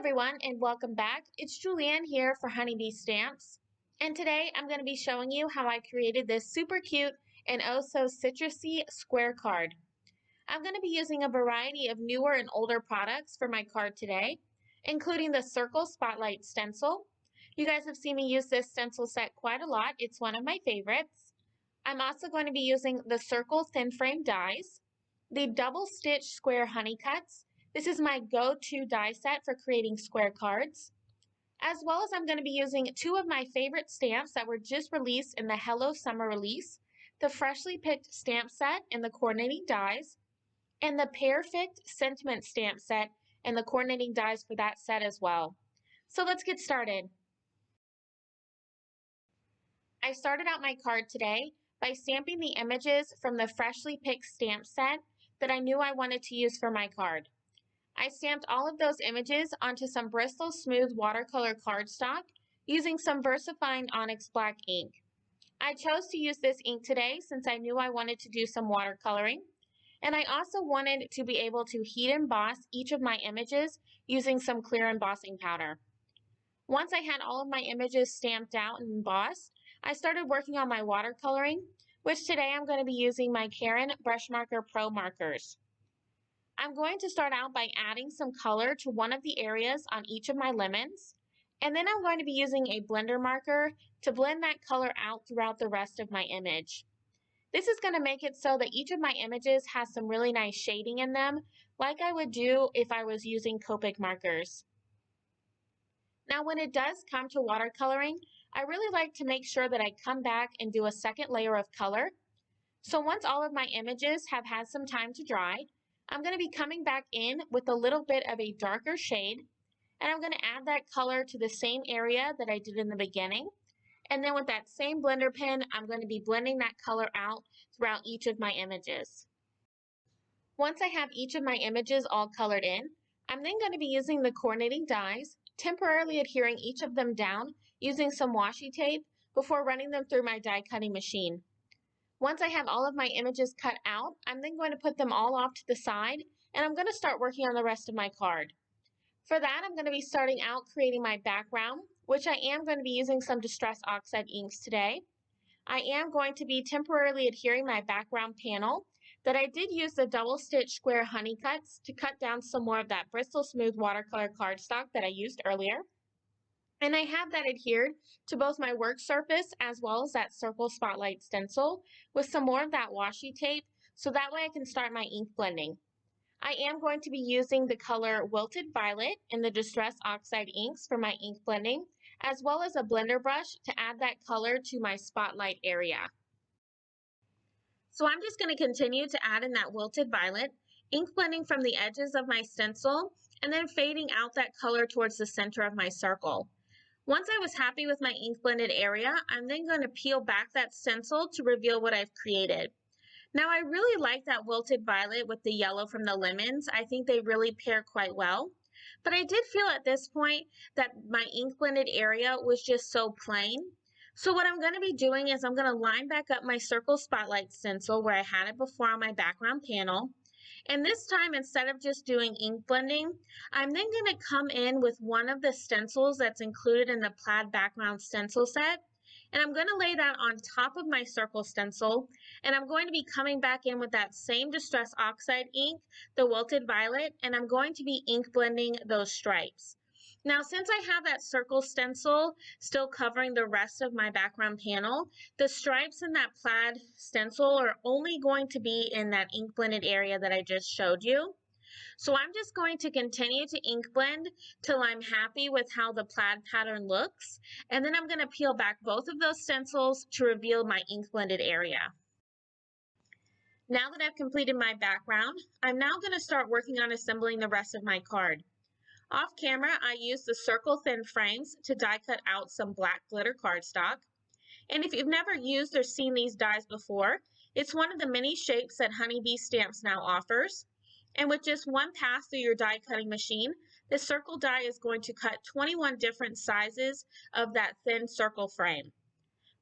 everyone, and welcome back. It's Julianne here for Honeybee Stamps, and today I'm going to be showing you how I created this super cute and oh so citrusy square card. I'm going to be using a variety of newer and older products for my card today, including the Circle Spotlight Stencil. You guys have seen me use this stencil set quite a lot. It's one of my favorites. I'm also going to be using the Circle Thin Frame dies, the Double Stitch Square Honey Cuts. This is my go-to die set for creating square cards, as well as I'm going to be using two of my favorite stamps that were just released in the Hello Summer release, the Freshly Picked Stamp Set and the Coordinating Dies, and the Perfect Sentiment Stamp Set and the Coordinating Dies for that set as well. So let's get started. I started out my card today by stamping the images from the Freshly Picked Stamp Set that I knew I wanted to use for my card. I stamped all of those images onto some Bristol Smooth watercolor cardstock using some VersaFine Onyx Black ink. I chose to use this ink today since I knew I wanted to do some watercoloring, and I also wanted to be able to heat emboss each of my images using some clear embossing powder. Once I had all of my images stamped out and embossed, I started working on my watercoloring, which today I'm going to be using my Caron Brush Marker Pro markers. I'm going to start out by adding some color to one of the areas on each of my lemons, and then I'm going to be using a blender marker to blend that color out throughout the rest of my image. This is going to make it so that each of my images has some really nice shading in them, like I would do if I was using Copic markers. Now when it does come to watercoloring, I really like to make sure that I come back and do a second layer of color. So once all of my images have had some time to dry, I'm going to be coming back in with a little bit of a darker shade, and I'm going to add that color to the same area that I did in the beginning. And then with that same blender pen, I'm going to be blending that color out throughout each of my images. Once I have each of my images all colored in, I'm then going to be using the coordinating dies, temporarily adhering each of them down using some washi tape before running them through my die cutting machine. Once I have all of my images cut out, I'm then going to put them all off to the side, and I'm going to start working on the rest of my card. For that, I'm going to be starting out creating my background, which I am going to be using some Distress Oxide inks today. I am going to be temporarily adhering my background panel that I did use the Double Stitch Square Honey Cuts to cut down some more of that Bristol Smooth watercolor cardstock that I used earlier. And I have that adhered to both my work surface as well as that Circle Spotlight stencil with some more of that washi tape, so that way I can start my ink blending. I am going to be using the color Wilted Violet in the Distress Oxide inks for my ink blending, as well as a blender brush to add that color to my spotlight area. So I'm just going to continue to add in that Wilted Violet, ink blending from the edges of my stencil, and then fading out that color towards the center of my circle. Once I was happy with my ink blended area, I'm then going to peel back that stencil to reveal what I've created. Now I really like that Wilted Violet with the yellow from the lemons. I think they really pair quite well. But I did feel at this point that my ink blended area was just so plain. So what I'm going to be doing is I'm going to line back up my Circle Spotlight stencil where I had it before on my background panel. And this time, instead of just doing ink blending, I'm then going to come in with one of the stencils that's included in the plaid background stencil set. And I'm going to lay that on top of my circle stencil. And I'm going to be coming back in with that same Distress Oxide ink, the Wilted Violet, and I'm going to be ink blending those stripes. Now, since I have that circle stencil still covering the rest of my background panel, the stripes in that plaid stencil are only going to be in that ink blended area that I just showed you. So I'm just going to continue to ink blend till I'm happy with how the plaid pattern looks, and then I'm going to peel back both of those stencils to reveal my ink blended area. Now that I've completed my background, I'm now going to start working on assembling the rest of my card. Off camera, I used the Circle Thin Frames to die cut out some black glitter cardstock. And if you've never used or seen these dies before, it's one of the many shapes that Honeybee Stamps now offers. And with just one pass through your die cutting machine, this circle die is going to cut 21 different sizes of that thin circle frame.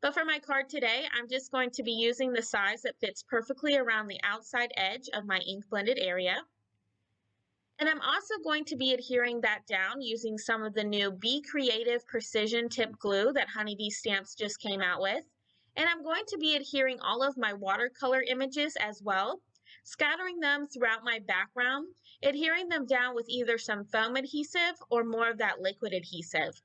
But for my card today, I'm just going to be using the size that fits perfectly around the outside edge of my ink blended area. And I'm also going to be adhering that down using some of the new Be Creative Precision Tip Glue that Honeybee Stamps just came out with. And I'm going to be adhering all of my watercolor images as well, scattering them throughout my background, adhering them down with either some foam adhesive or more of that liquid adhesive.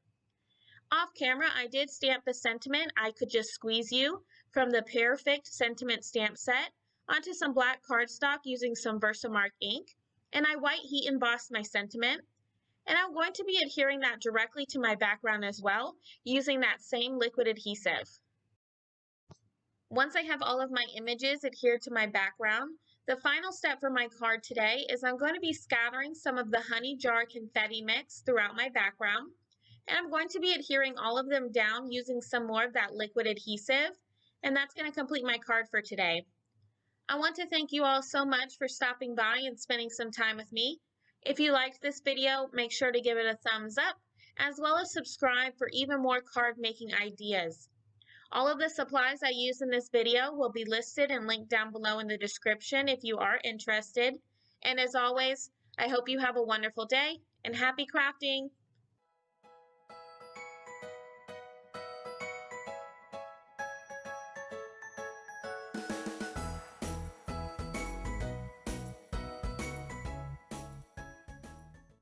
Off camera, I did stamp the sentiment, "I could just squeeze you," from the Perfect Sentiment stamp set onto some black cardstock using some Versamark ink, and I white heat embossed my sentiment. And I'm going to be adhering that directly to my background as well, using that same liquid adhesive. Once I have all of my images adhered to my background, the final step for my card today is I'm going to be scattering some of the honey jar confetti mix throughout my background. And I'm going to be adhering all of them down using some more of that liquid adhesive. And that's going to complete my card for today. I want to thank you all so much for stopping by and spending some time with me. If you liked this video, make sure to give it a thumbs up, as well as subscribe for even more card making ideas. All of the supplies I use in this video will be listed and linked down below in the description if you are interested. And as always, I hope you have a wonderful day and happy crafting!